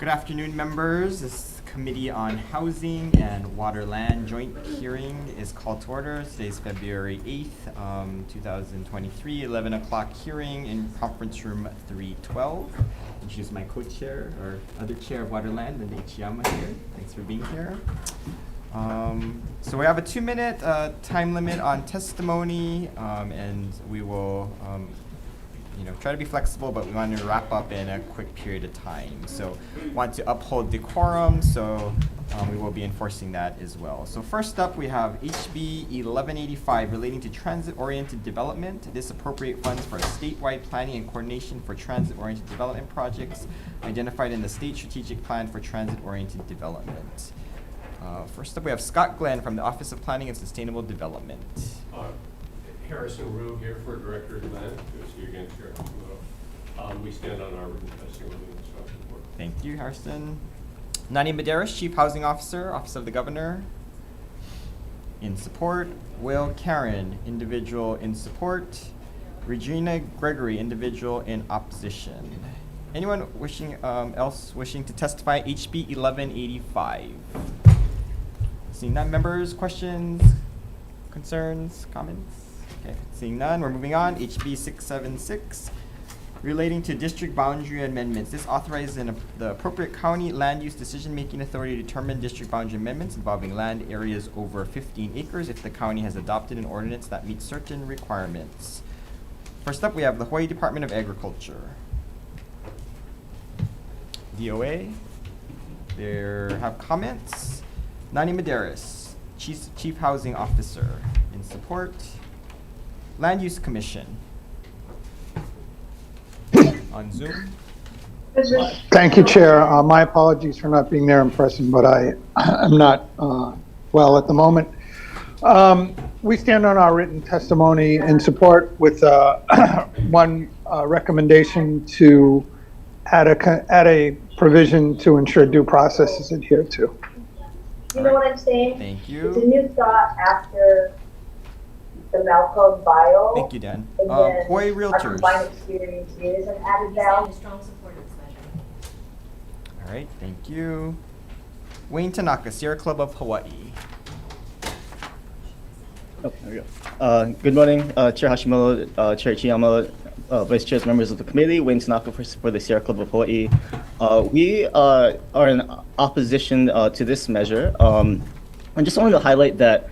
Good afternoon, members. This Committee on Housing and Waterland joint hearing is called to order. Today's February 8th, 2023, 11 o'clock hearing in conference room 312. Introduce my co-chair or other chair of Waterland, Linda Ichiyama here. Thanks for being here. So we have a 2-minute time limit on testimony, and we will try to be flexible, but we want to wrap up in a quick period of time. So want to uphold decorum, so we will be enforcing that as well. So first up, we have HB 1185 relating to transit-oriented development. This appropriate funds for statewide planning and coordination for transit-oriented development projects identified in the State Strategic Plan for Transit-Oriented Development. First up, we have Scott Glenn from the Office of Planning and Sustainable Development. Harrison Rue here for Director Glenn. Good to see you again, Chair. We stand on our written testimony in the instruction report. Thank you, Harrison. Nani Medeiros, Chief Housing Officer, Office of the Governor. In support. Will Karen, individual in support. Regina Gregory, individual in opposition. Anyone else wishing to testify? HB 1185. Seeing none, members, questions, concerns, comments? Okay, seeing none, we're moving on. HB 676, relating to district boundary amendments. This authorizes the appropriate county land use decision-making authority to determine district boundary amendments involving land areas over 15 acres if the county has adopted an ordinance that meets certain requirements. First up, we have the Hawaii Department of Agriculture. DOA, there have comments. Nani Medeiros, Chief Housing Officer, in support. Land Use Commission on Zoom. Thank you, Chair. My apologies for not being there in person, but I am not well at the moment. We stand on our written testimony in support with one recommendation to add a provision to ensure due process is adhered to. You know what I'm saying? Thank you. It's a new thought after the Malcolm bio. Thank you, Dan. And then Hawaii our Realtors. combined experience is an added We stand value. in strong support of this measure. All right, thank you. Wayne Tanaka, Sierra Club of Hawaii. Oh, there we go. Good morning, Chair Hashimoto, Chair Chiyama, Vice Chairs, members of the committee. Wayne Tanaka for the Sierra Club of Hawaii. We are in opposition to this measure. I just wanted to highlight that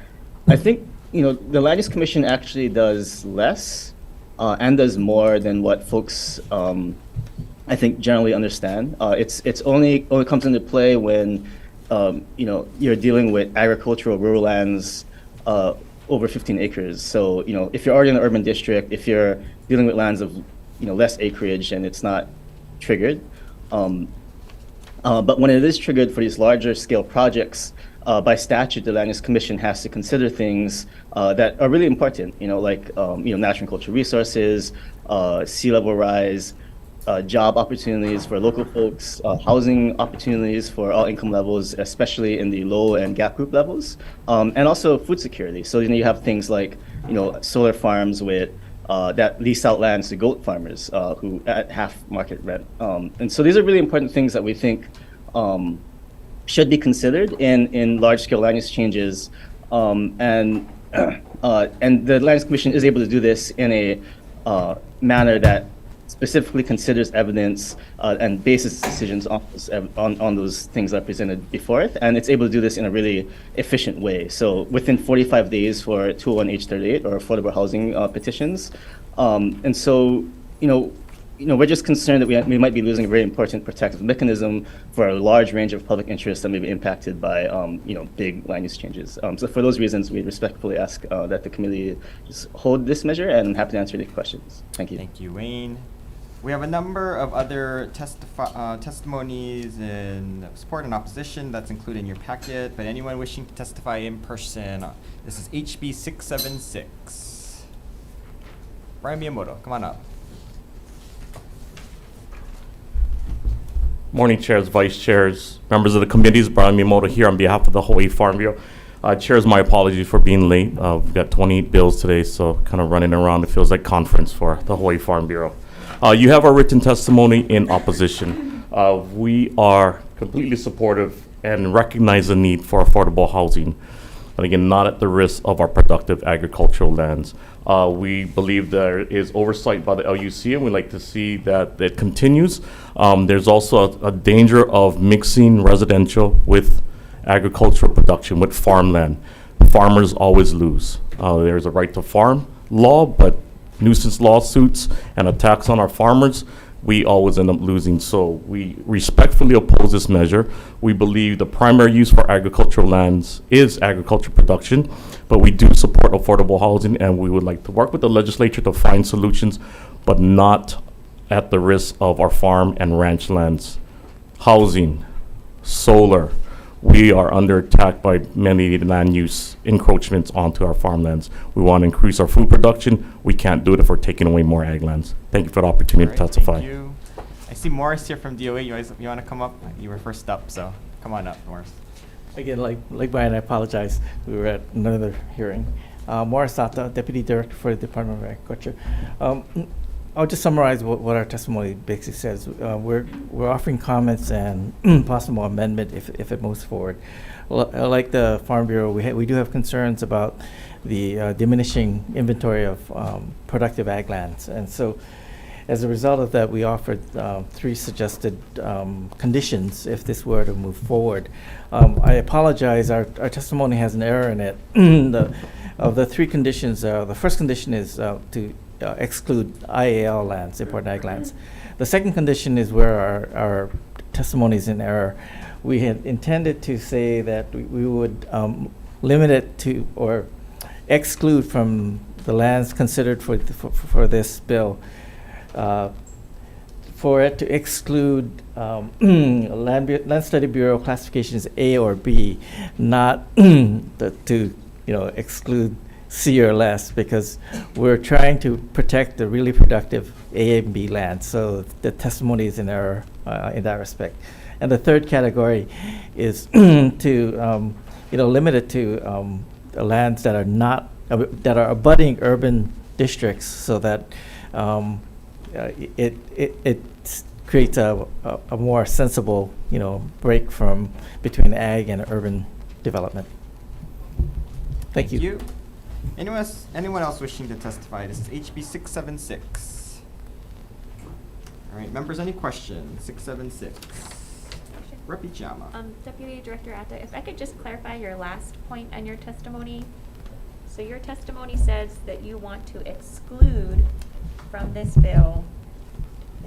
I think the Land Use Commission actually does less and does more than what folks I think generally understand. It's only comes into play when you're dealing with agricultural rural lands over 15 acres. So if you're already in an urban district, if you're dealing with lands of less acreage and it's not triggered, but when it is triggered for these larger scale projects, by statute, the Land Use Commission has to consider things that are really important, like natural and cultural resources, sea level rise, job opportunities for local folks, housing opportunities for all income levels, especially in the low and gap group levels, and also food security. So you have things like solar farms with that lease out lands to goat farmers who at half market rent. And so these are really important things that we think should be considered in large-scale land use changes, and the Land Use Commission is able to do this in a manner that specifically considers evidence and bases decisions on those things that are presented before it, and it's able to do this in a really efficient way. So within 45 days for 201H38 or affordable housing petitions, and so we're just concerned that we might be losing a very important protective mechanism for a large range of public interests that may be impacted by big land use changes. So for those reasons, we respectfully ask that the committee just hold this measure, and I'm happy to answer any questions. Thank you. Thank you, Wayne. We have a number of other testimonies in support and opposition that's included in your packet, but anyone wishing to testify in person, this is HB 676. Brian Miyamoto, come on up. Morning, chairs, vice chairs, members of the committees. Brian Miyamoto here on behalf of the Hawaii Farm Bureau. Chairs, my apologies for being late. We've got 28 bills today, so kind of running around. It feels like conference for the Hawaii Farm Bureau. You have our written testimony in opposition. We are completely supportive and recognize the need for affordable housing, and again, not at the risk of our productive agricultural lands. We believe there is oversight by the LUC, and we like to see that it continues. There's also a danger of mixing residential with agricultural production, with farmland. Farmers always lose. There's a right to farm law, but nuisance lawsuits and attacks on our farmers, we always end up losing. So we respectfully oppose this measure. We believe the primary use for agricultural lands is agriculture production, but we do support affordable housing, and we would like to work with the legislature to find solutions, but not at the risk of our farm and ranch lands. Housing, solar, we are under attack by many land use encroachments onto our farmlands. We want to increase our food production. We can't do it if we're taking away more ag lands. Thank you for the opportunity All to right, testify. Thank you. I see Morris here from DOA. You want to come up? You were first up, so come on up, Morris. Again, like Brian, I apologize. We were at another hearing. Morris Sata, Deputy Director for the Department of Agriculture. I'll just summarize what our testimony basically says. We're offering comments and possible amendment if it moves forward. Like the Farm Bureau, we do have concerns about the diminishing inventory of productive ag lands, and so as a result of that, we offered 3 suggested conditions if this were to move forward. I apologize, our testimony has an error in it. Of the 3 conditions, the first condition is to exclude IAL lands, important ag lands. The second condition is where our testimony is in error. We had intended to say that we would limit it to or exclude from the lands considered for this bill. For it to exclude Land Study Bureau classifications A or B, not to exclude C or less, because we're trying to protect the really productive A and B land. So the testimony is in error in that respect. And the third category is to limit it to lands that are not that are abutting urban districts, so that it creates a more sensible break between ag and urban development. Thank you. Anyone else wishing to testify? This is HB 676. All right, members, any questions? 676. Repi Chama. Deputy Director Atta, if I could just clarify your last point on your testimony. So your testimony says that you want to exclude from this bill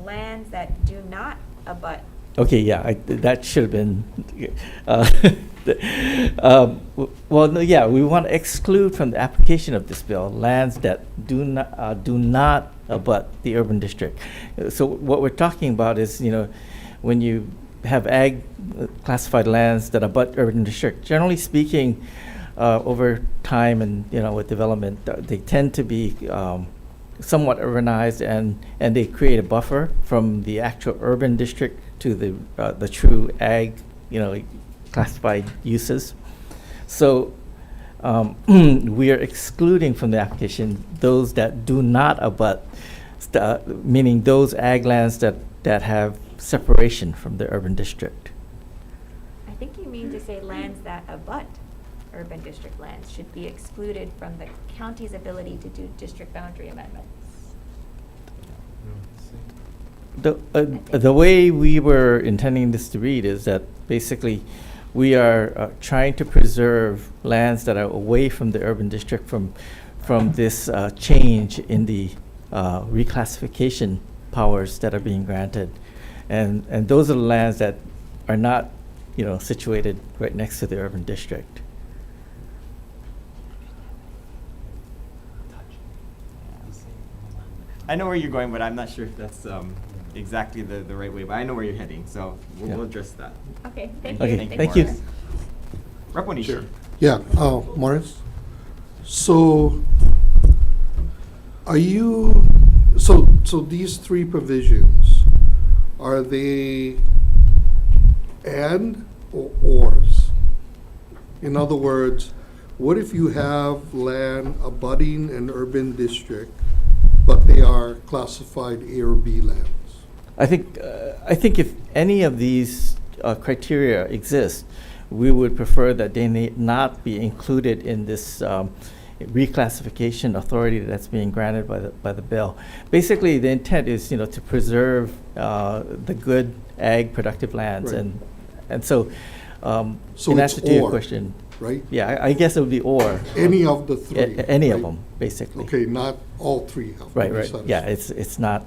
lands that do not abut. Okay, yeah, that should have been. Well, no, yeah, we want to exclude from the application of this bill lands that do not abut the urban district. So what we're talking about is, when you have ag classified lands that abut urban district, generally speaking, over time and with development, they tend to be somewhat urbanized, and they create a buffer from the actual urban district to the true ag, classified uses. So we are excluding from the application those that do not abut, meaning those ag lands that have separation from the urban district. I think you mean to say lands that abut urban district lands should be excluded from the county's ability to do district boundary amendments. The way we were intending this to read is that basically we are trying to preserve lands that are away from the urban district from this change in the reclassification powers that are being granted, and those are the lands that are not situated right next to the urban district. I know where you're going, but I'm not sure if that's exactly the right way, but I know where you're heading, so we'll address that. Okay, thank you. Okay, thank you. Rep. Onishi. Sure. Yeah, Morris. So, so these 3 provisions, are they and or ors? In other words, what if you have land abutting an urban district, but they are classified A or B lands? I think if any of these criteria exist, we would prefer that they not be included in this reclassification authority that's being granted by the bill. Basically, the intent is, to preserve the good ag productive lands, Right. and so. So in it's answer to your or, question, right? yeah, I guess it would be or. Any of the three? Any of right? them, basically. Okay, not all three have to Right, be right. Yeah, satisfied. it's not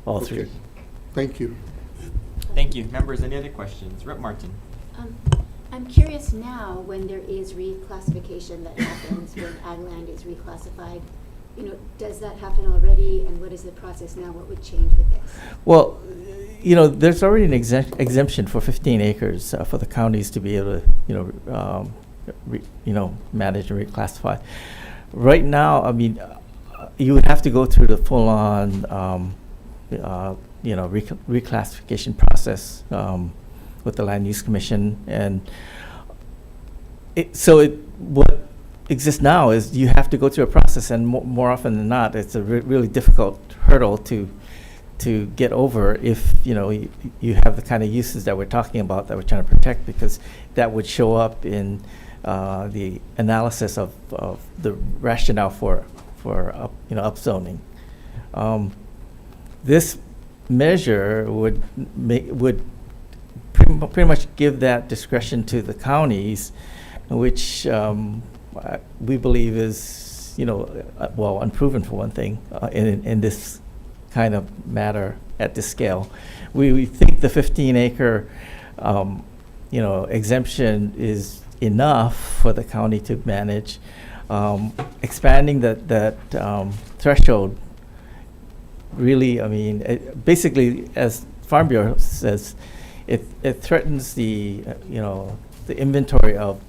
all three. Okay. Thank you. Thank you. Members, any other questions? Rep. Martin. I'm curious now, when there is reclassification that happens, when ag land is reclassified, does that happen already, and what is the process now? What would change with this? Well, there's already an exemption for 15 acres for the counties to be able to, manage and reclassify. Right now, I mean, you would have to go through the full-on, reclassification process with the Land Use Commission, and what exists now is you have to go through a process, and more often than not, it's a really difficult hurdle to get over if you have the kind of uses that we're talking about that we're trying to protect, because that would show up in the analysis of the rationale for upzoning. This measure would pretty much give that discretion to the counties, which we believe is unproven for one thing in this kind of matter at this scale. We think the 15-acre exemption is enough for the county to manage. Expanding that threshold really, I mean, basically, as Farm Bureau says, it threatens the inventory of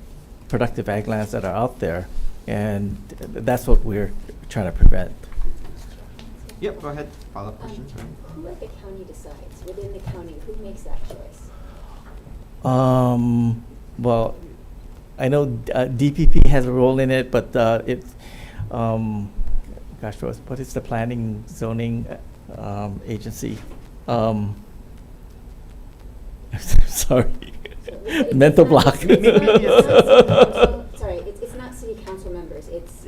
productive ag lands that are out there, and that's what we're trying to prevent. Yep, go ahead. Follow-up question. Who at the county decides? Within the county, who makes that choice? Well, I know DPP has a role in it, but it's, what is the planning zoning agency? Sorry, mental block. Sorry, it's not city council members, it's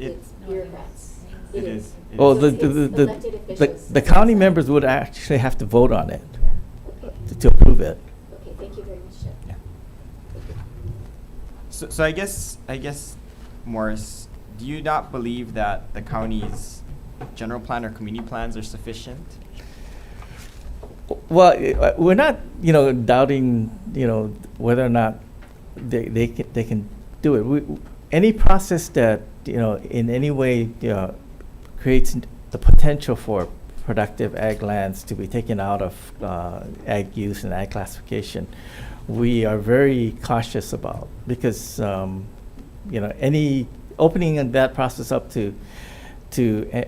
bureaucrats. It is. Oh, So it's elected officials. the county members would actually have to vote on it Okay, to approve it. okay, thank you very much, Jeff. Yeah. So I guess, Morris, do you not believe that the county's general plan or community plans are sufficient? Well, we're not, doubting, whether or not they can do it. Any process that, in any way, creates the potential for productive ag lands to be taken out of ag use and ag classification, we are very cautious about, because, any opening of that process up to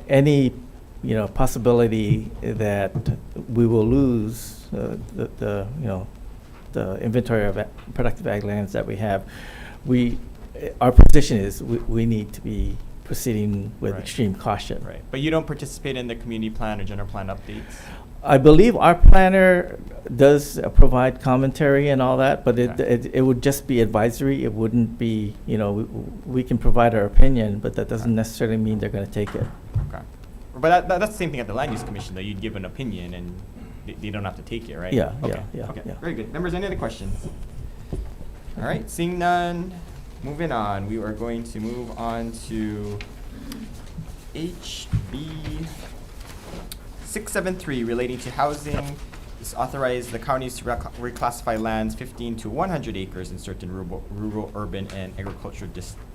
any possibility that we will lose the inventory of productive ag lands that we have. Our position is we need to be proceeding with Right. extreme caution. Right. But you don't participate in the community plan or general plan updates? I believe our planner does provide commentary and all that, but it would just be advisory. It wouldn't be, we can provide our opinion, but that doesn't necessarily mean they're going to take it. Okay. But that's the same thing at the Land Use Commission, though. You'd give an opinion and they don't have to take it, right? Yeah, Okay. yeah, Okay, yeah. very good. Members, any other questions? All right, seeing none, moving on. We are going to move on to HB 673 relating to housing. This authorized the counties to reclassify lands 15 to 100 acres in certain rural, urban, and agricultural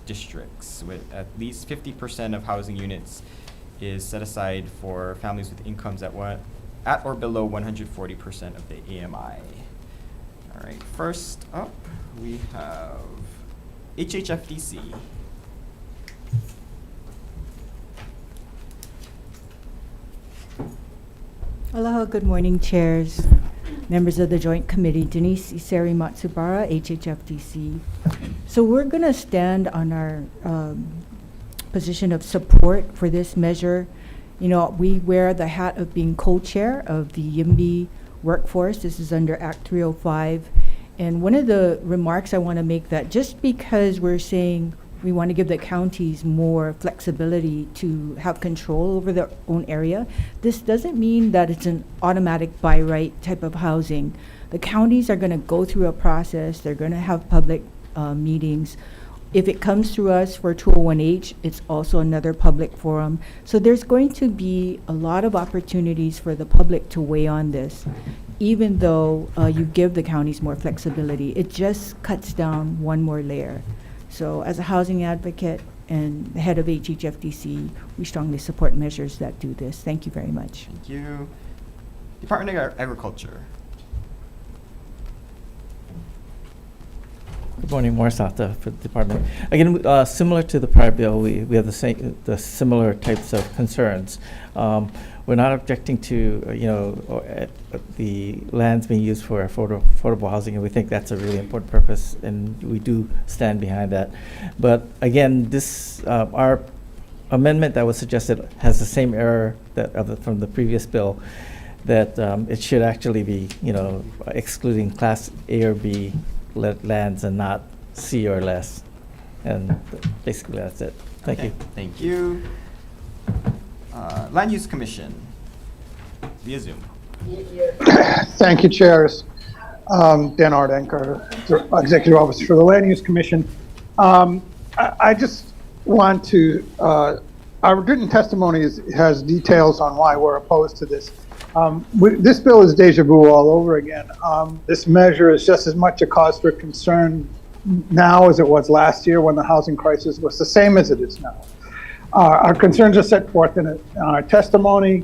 districts, with at least 50% of housing units is set aside for families with incomes at or below 140% of the AMI. All right, first up we have HHFDC. Aloha, good morning, chairs, members of the Joint Committee. Denise Iseri Matsubara, HHFDC. So we're going to stand on our position of support for this measure, You know, we wear the hat of being co-chair of the YIMBY workforce. This is under Act 305. And one of the remarks I want to make that just because we're saying we want to give the counties more flexibility to have control over their own area, this doesn't mean that it's an automatic by right type of housing. The counties are going to go through a process. They're going to have public meetings. If it comes through us for 201H, it's also another public forum. So there's going to be a lot of opportunities for the public to weigh on this, even though you give the counties more flexibility. It just cuts down one more layer. So as a housing advocate and the head of HHFDC, we strongly support measures that do this. Thank you very much. Thank you. Department of Agriculture. Good morning, Morris Atta for the department. Again, similar to the prior bill, we have the similar types of concerns. We're not objecting to the lands being used for affordable housing, and we think that's a really important purpose, and we do stand behind that. But again, this our amendment that was suggested has the same error from the previous bill, that it should actually be excluding Class A or B lands and not C or less. And basically that's it. Thank you. Thank you. Land Use Commission via Zoom. Thank you, chairs. Dan Ardenker, Executive Officer for the Land Use Commission. I just want to, our written testimony has details on why we're opposed to this. This bill is deja vu all over again. This measure is just as much a cause for concern now as it was last year when the housing crisis was the same as it is now. Our concerns are set forth in our testimony.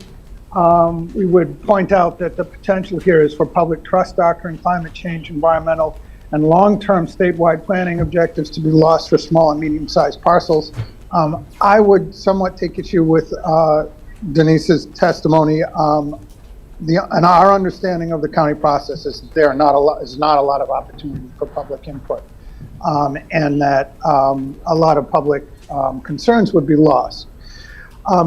We would point out that the potential here is for public trust doctrine, climate change, environmental, and long-term statewide planning objectives to be lost for small and medium-sized parcels. I would somewhat take issue with Denise's testimony. And our understanding of the county process is there not a lot of opportunity for public input, and that a lot of public concerns would be lost.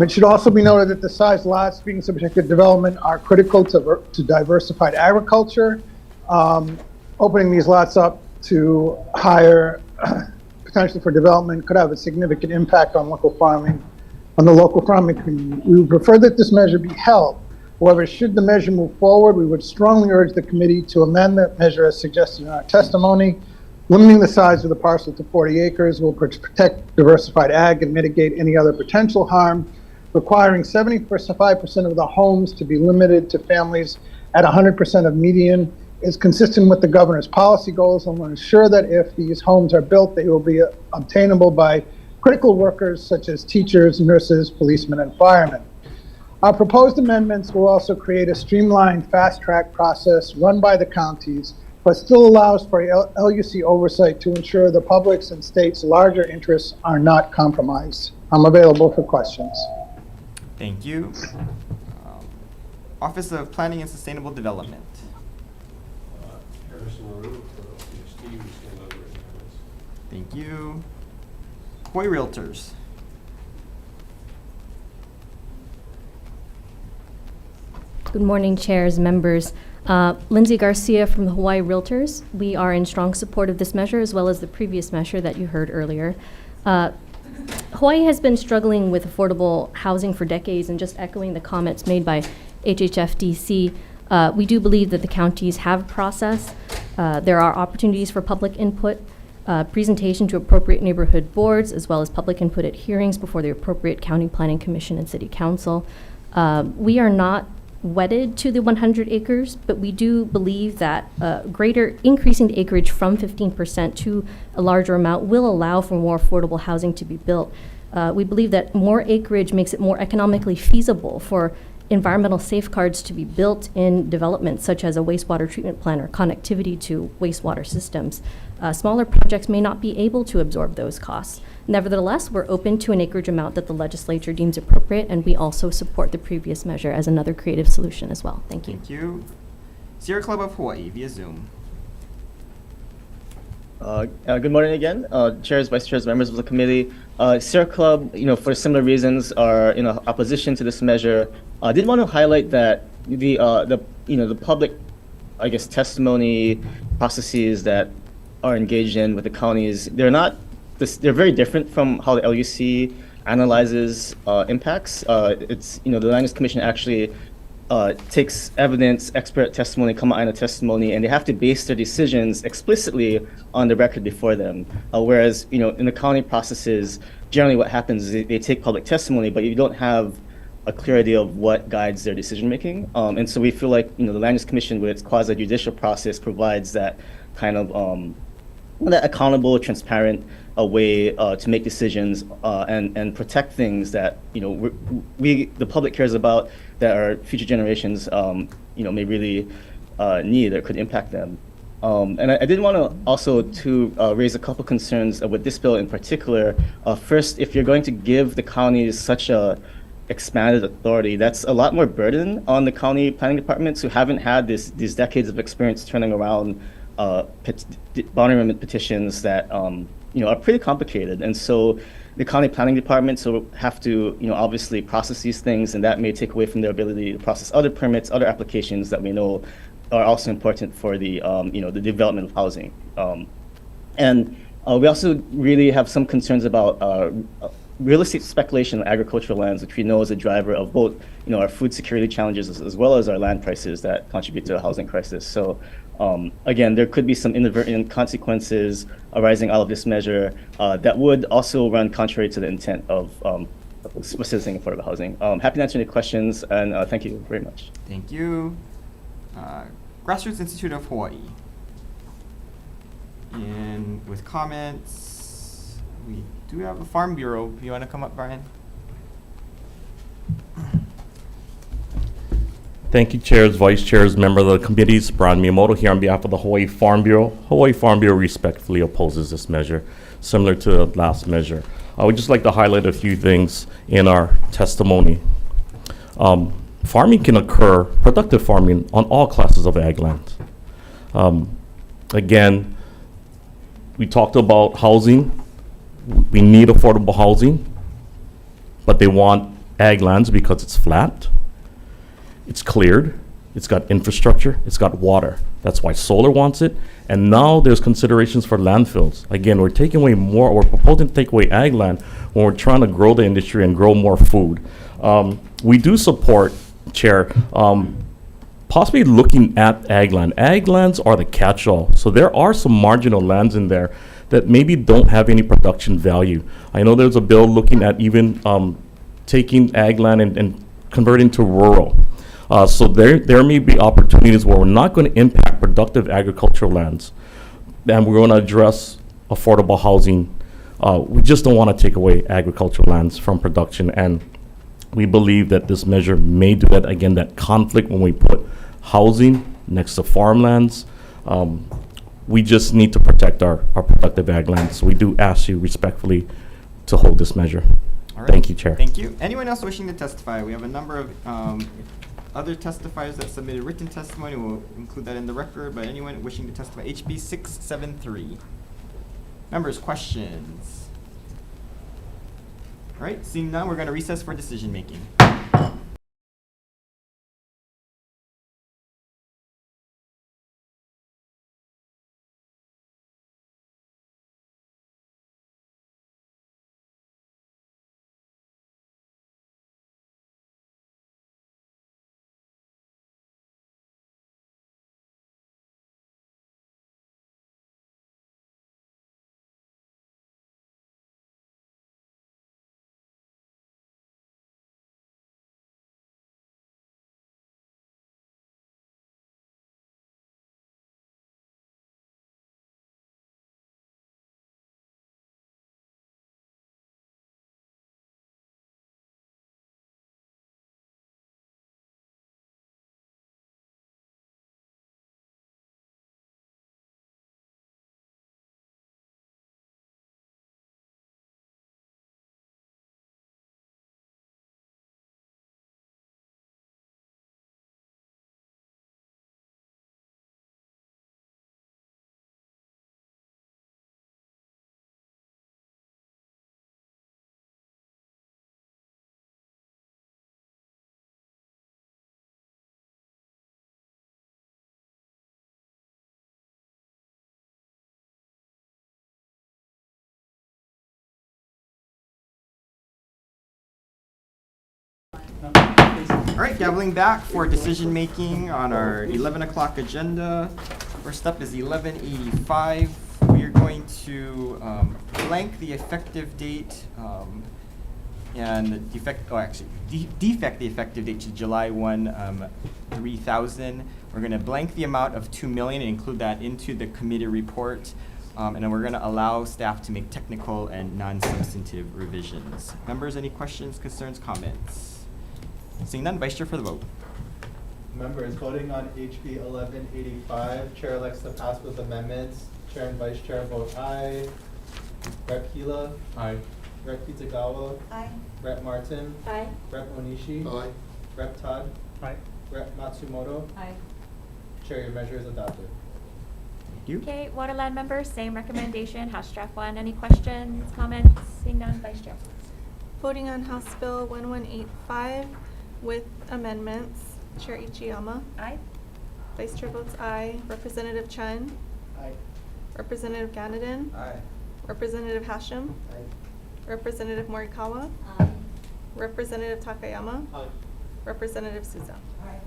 It should also be noted that the size lots being subject to development are critical to diversified agriculture. Opening these lots up to higher potential for development could have a significant impact on local farming, on the local farming community. We would prefer that this measure be held. However, should the measure move forward, we would strongly urge the committee to amend the measure as suggested in our testimony. Limiting the size of the parcel to 40 acres will protect diversified ag and mitigate any other potential harm. Requiring 75% of the homes to be limited to families at 100% of median is consistent with the governor's policy goals, and will ensure that if these homes are built, they will be obtainable by critical workers such as teachers, nurses, policemen, and firemen. Our proposed amendments will also create a streamlined fast-track process run by the counties, but still allows for LUC oversight to ensure the public's and state's larger interests are not compromised. I'm available for questions. Thank you. Office of Planning and Sustainable Development. Harrison LaRue for HST, we stand on the written comments. Thank you. Hoy Realtors. Good morning, chairs, members. Lindsay Garcia from the Hawaii Realtors. We are in strong support of this measure as well as the previous measure that you heard earlier. Hawaii has been struggling with affordable housing for decades, and just echoing the comments made by HHFDC, we do believe that the counties have process. There are opportunities for public input, presentation to appropriate neighborhood boards, as well as public input at hearings before the appropriate county planning commission and city council. We are not wedded to the 100 acres, but we do believe that increasing the acreage from 15% to a larger amount will allow for more affordable housing to be built. We believe that more acreage makes it more economically feasible for environmental safeguards to be built in developments such as a wastewater treatment plant or connectivity to wastewater systems. Smaller projects may not be able to absorb those costs. Nevertheless, we're open to an acreage amount that the legislature deems appropriate, and we also support the previous measure as another creative solution as well. Thank you. Thank you. Sierra Club of Hawaii via Zoom. Good morning again, chairs, vice chairs, members of the committee. Sierra Club, for similar reasons, are in opposition to this measure. I did want to highlight that the public, I guess, testimony processes that are engaged in with the counties, they're very different from how the LUC analyzes impacts. The Land Use Commission actually takes evidence, expert testimony, Kama'aina testimony, and they have to base their decisions explicitly on the record before them. Whereas, in the county processes, generally what happens is they take public testimony, but you don't have a clear idea of what guides their decision making. And so we feel like, the Land Use Commission, with its quasi-judicial process, provides that kind of that accountable, transparent way to make decisions and protect things that the public cares about, that our future generations may really need or could impact them. And I did want to also raise a couple concerns with this bill in particular. First, if you're going to give the counties such a expanded authority, that's a lot more burden on the county planning departments who haven't had these decades of experience turning around boundary amendment petitions that are pretty complicated. And so the county planning departments will have to obviously process these things, and that may take away from their ability to process other permits, other applications that we know are also important for the the development of housing. And we also really have some concerns about real estate speculation on agricultural lands, which we know is a driver of both our food security challenges as well as our land prices that contribute to the housing crisis. So again, there could be some inadvertent consequences arising out of this measure that would also run contrary to the intent of facilitating affordable housing. Happy to answer any questions, and thank you very much. Thank you. Grassroots Institute of Hawaii. And with comments, we do have a Farm Bureau. You want to come up, Brian? Thank you, chairs, vice chairs, member of the committees. Brian Miyamoto here on behalf of the Hawaii Farm Bureau. Hawaii Farm Bureau respectfully opposes this measure, similar to the last measure. I would just like to highlight a few things in our testimony. Farming can occur, productive farming, on all classes of ag lands. Again, we talked about housing. We need affordable housing, but they want ag lands because it's flat, it's cleared, it's got infrastructure, it's got water. That's why solar wants it. And now there's considerations for landfills. Again, we're taking away more, we're proposing to take away ag land when we're trying to grow the industry and grow more food. We do support, Chair, possibly looking at ag land. Ag lands are the catch-all. So there are some marginal lands in there that maybe don't have any production value. I know there's a bill looking at even taking ag land and converting to rural. So there may be opportunities where we're not going to impact productive agricultural lands, and we're going to address affordable housing. We just don't want to take away agricultural lands from production, and we believe that this measure may do that. Again, that conflict when we put housing next to farmlands. We just need to protect our productive ag lands. So we do ask you respectfully to hold this measure. All right. Thank you, Chair. Thank you. Anyone else wishing to testify? We have a number of other testifiers that submitted written testimony. We'll include that in the record, but anyone wishing to testify, HB 673. Members, questions? All right, seeing none, we're going to recess for decision making. All right, gaveling back for decision-making on our 11 o'clock agenda. First up is 1185. We are going to blank the effective date and defect the effective date to July 1, 3000. We're going to blank the amount of $2 million and include that into the committee report. And then we're going to allow staff to make technical and non-substantive revisions. Members, any questions, concerns, comments? Seeing none, Vice Chair for the vote. Members, voting on HB 1185, Chair elects to pass with amendments. Chair and Vice Chair vote aye. Rep. Gila? Aye. Rep. Kitagawa? Aye. Rep. Martin? Aye. Rep. Onishi? Aye. Rep. Todd? Aye. Rep. Matsumoto? Aye. Chair, your measure is adopted. Thank you. Okay, Waterland members, same recommendation, House Draft 1. Any questions, comments? Seeing none, Vice Chair. Voting on House Bill 1185 with amendments. Chair Ichiyama. Aye. Vice Chair votes aye. Representative Chen. Aye. Representative Ganadin. Aye. Representative Hashem. Aye. Representative Morikawa. Aye. Representative Takayama. Aye. Representative Souza. Aye.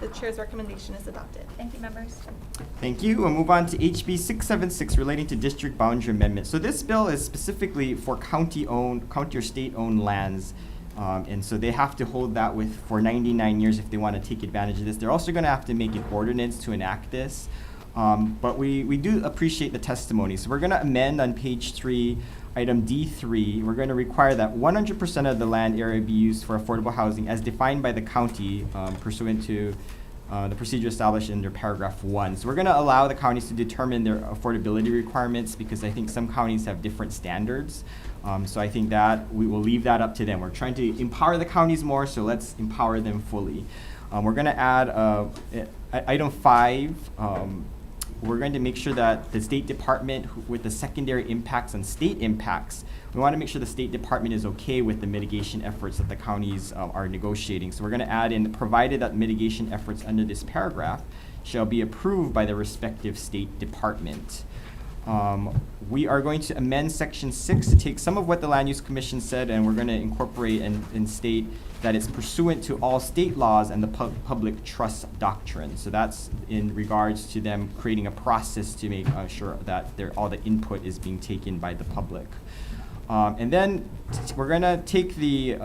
The chair's recommendation is adopted. Thank you, members. Thank you. We'll move on to HB 676 relating to district boundary amendment. So this bill is specifically for county or state-owned lands. And so they have to hold that for 99 years if they want to take advantage of this. They're also going to have to make an ordinance to enact this. But we do appreciate the testimony. So we're going to amend on page 3, item D3. We're going to require that 100% of the land area be used for affordable housing as defined by the county pursuant to the procedure established under paragraph 1. So we're going to allow the counties to determine their affordability requirements because I think some counties have different standards. So I think that we will leave that up to them. We're trying to empower the counties more, so let's empower them fully. We're going to add item 5. We're going to make sure that the State Department, with the secondary impacts on state impacts, we want to make sure the State Department is okay with the mitigation efforts that the counties are negotiating. So we're going to add in, provided that mitigation efforts under this paragraph shall be approved by the respective State Department. We are going to amend section 6 to take some of what the Land Use Commission said, and we're going to incorporate and state that it's pursuant to all state laws and the public trust doctrine. So that's in regards to them creating a process to make sure that all the input is being taken by the public. And then we're going to take the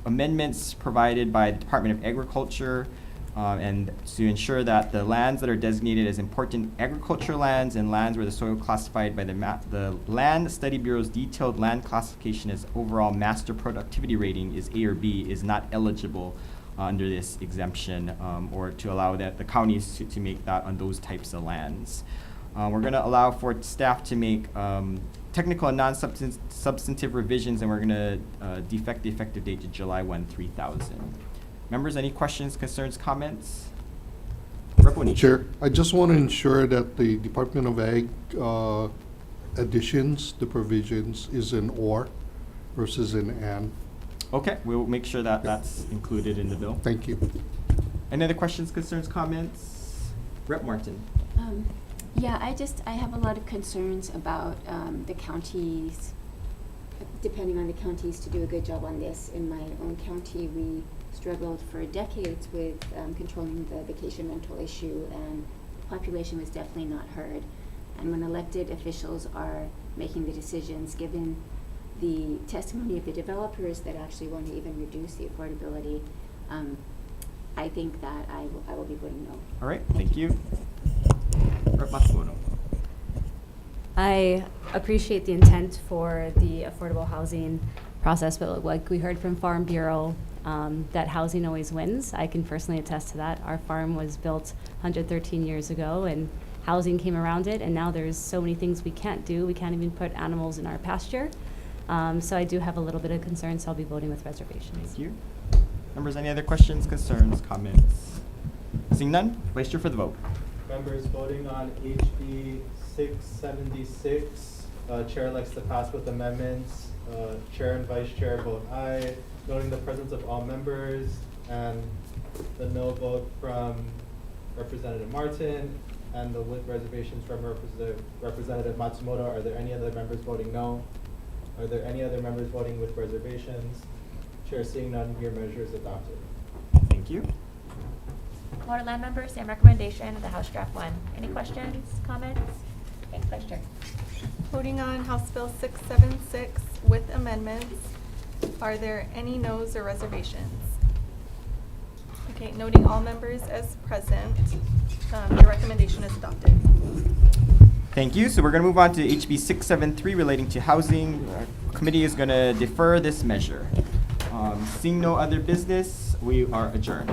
amendments provided by the Department of Agriculture and to ensure that the lands that are designated as important agricultural lands and lands where the soil classified by the Land Study Bureau's detailed land classification as overall master productivity rating is A or B is not eligible under this exemption or to allow the counties to make that on those types of lands. We're going to allow for staff to make technical and non-substantive revisions, and we're going to defect the effective date to July 1, 3000. Members, any questions, concerns, comments? Chair, I just want to ensure that the Department of Ag additions, the provisions, is in or versus in and. Okay, we'll make sure that that's included in the bill. Thank you. Any other questions, concerns, comments? Rep. Martin. Yeah, I have a lot of concerns about the counties, depending on the counties to do a good job on this. In my own county, we struggled for decades with controlling the vacation rental issue, and the population was definitely not heard. And when elected officials are making the decisions, given the testimony of the developers that actually want to even reduce the affordability, I think that I will be voting no. All right, thank you. Rep. Matsumoto. I appreciate the intent for the affordable housing process, but like we heard from Farm Bureau, that housing always wins. I can personally attest to that. Our farm was built 113 years ago, and housing came around it, and now there's so many things we can't do. We can't even put animals in our pasture. So I do have a little bit of concern, so I'll be voting with reservations. Thank you. Members, any other questions, concerns, comments? Seeing none, Vice Chair for the vote. Members, voting on HB 676, Chair elects to pass with amendments. Chair and Vice Chair vote aye, noting the presence of all members and the no vote from Representative Martin and the with reservations from Representative Matsumoto. Are there any other members voting no? Are there any other members voting with reservations? Chair, seeing none, your measure is adopted. Thank you. Water land members, same recommendation, the House Draft 1. Any questions, comments? Okay, Vice Chair. Voting on House Bill 676 with amendments. Are there any noes or reservations? Okay, noting all members as present, your recommendation is adopted. Thank you. So we're going to move on to HB 673 relating to housing. Our committee is going to defer this measure. Seeing no other business, we are adjourned.